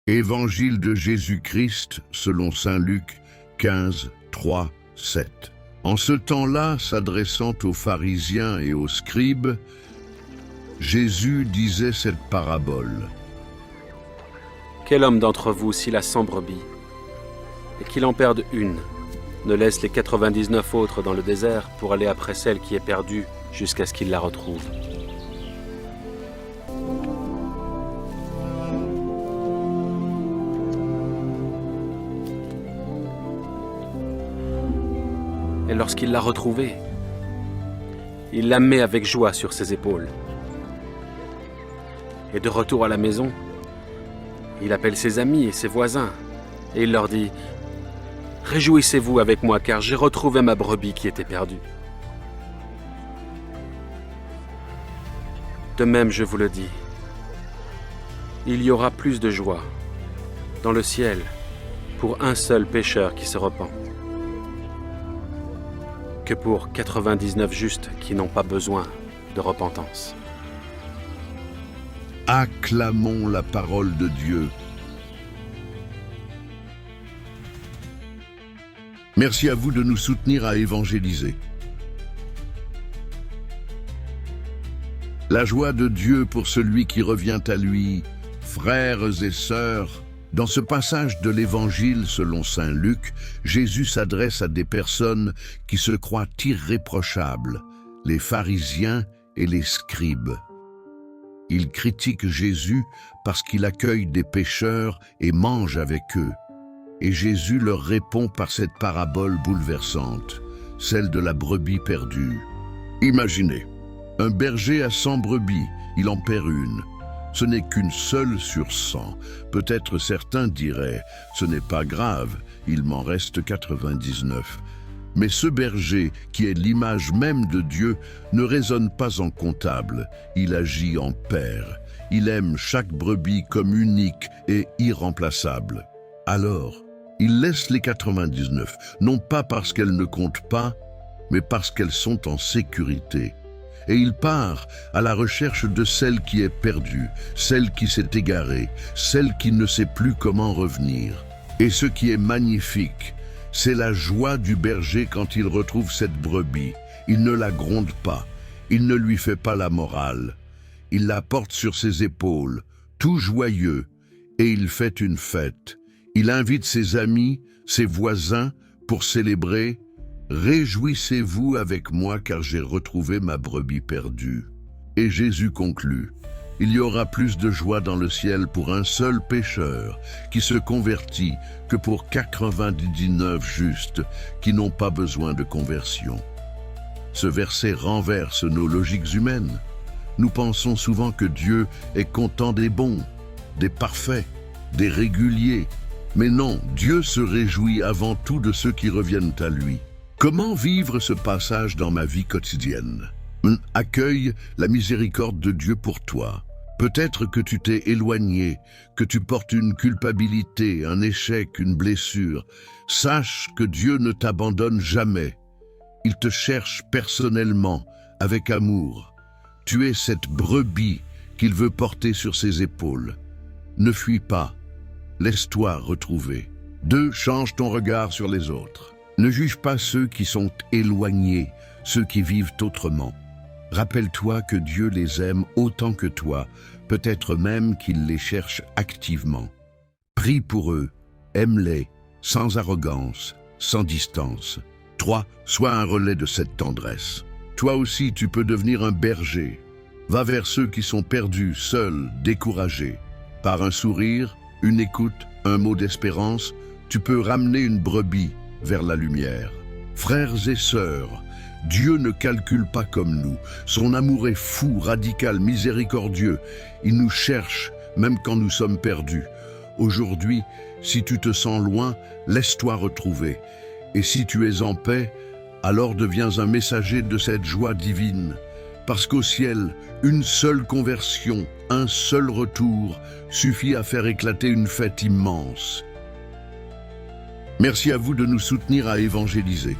Évangile de Jésus-Christ selon saint Luc 15, 3, 7. En ce temps-là, s'adressant aux pharisiens et aux scribes, Jésus disait cette parabole. Quel homme d'entre vous, s'il a 100 brebis, et qu'il en perde une, ne laisse les 99 autres dans le désert pour aller après celle qui est perdue jusqu'à ce qu'il la retrouve? Et lorsqu'il l'a retrouvée, il la met avec joie sur ses épaules. Et de retour à la maison, il appelle ses amis et ses voisins, et il leur dit « Réjouissez-vous avec moi, car j'ai retrouvé ma brebis qui était perdue. » De même, je vous le dis, il y aura plus de joie dans le ciel pour un seul pécheur qui se repent que pour 99 justes qui n'ont pas besoin de repentance. Acclamons la parole de Dieu. Merci à vous de nous soutenir à évangéliser. La joie de Dieu pour celui qui revient à lui, frères et sœurs. Dans ce passage de l'Évangile selon saint Luc, Jésus s'adresse à des personnes qui se croient irréprochables, les pharisiens et les scribes. Il critique Jésus parce qu'il accueille des pécheurs et mange avec eux. Et Jésus leur répond par cette parabole bouleversante, celle de la brebis perdue. Imaginez, un berger a 100 brebis, il en perd une. Ce n'est qu'une seule sur 100. Peut-être certains diraient, ce n'est pas grave, il m'en reste 99. Mais ce berger, qui est l'image même de Dieu, ne raisonne pas en comptable, il agit en père. Il aime chaque brebis comme unique et irremplaçable. Alors, il laisse les 99, non pas parce qu'elles ne comptent pas, mais parce qu'elles sont en sécurité. Et il part à la recherche de celle qui est perdue, celle qui s'est égarée, celle qui ne sait plus comment revenir. Et ce qui est magnifique, c'est la joie du berger quand il retrouve cette brebis. Il ne la gronde pas, il ne lui fait pas la morale. Il la porte sur ses épaules, tout joyeux, et il fait une fête. Il invite ses amis, ses voisins pour célébrer. Réjouissez-vous avec moi car j'ai retrouvé ma brebis perdue. Et Jésus conclut, il y aura plus de joie dans le ciel pour un seul pécheur qui se convertit que pour 99 justes qui n'ont pas besoin de conversion. Ce verset renverse nos logiques humaines. Nous pensons souvent que Dieu est content des bons, des parfaits, des réguliers. Mais non, Dieu se réjouit avant tout de ceux qui reviennent à lui. Comment vivre ce passage dans ma vie quotidienne? Accueille la miséricorde de Dieu pour toi. Peut-être que tu t'es éloigné, que tu portes une culpabilité, un échec, une blessure. Sache que Dieu ne t'abandonne jamais. Il te cherche personnellement, avec amour. Tu es cette brebis qu'il veut porter sur ses épaules. Ne fuis pas. Laisse-toi retrouver. 2. Change ton regard sur les autres. Ne juge pas ceux qui sont éloignés, ceux qui vivent autrement. Rappelle-toi que Dieu les aime autant que toi, peut-être même qu'il les cherche activement. Prie pour eux, aime-les, sans arrogance, sans distance. 3. Sois un relais de cette tendresse. Toi aussi, tu peux devenir un berger. Va vers ceux qui sont perdus, seuls, découragés. Par un sourire, une écoute, un mot d'espérance, tu peux ramener une brebis vers la lumière. Frères et sœurs, Dieu ne calcule pas comme nous. Son amour est fou, radical, miséricordieux. Il nous cherche, même quand nous sommes perdus. Aujourd'hui, si tu te sens loin, laisse-toi retrouver. Et si tu es en paix, alors deviens un messager de cette joie divine. Parce qu'au ciel, une seule conversion, un seul retour, suffit à faire éclater une fête immense. Merci à vous de nous soutenir à évangéliser.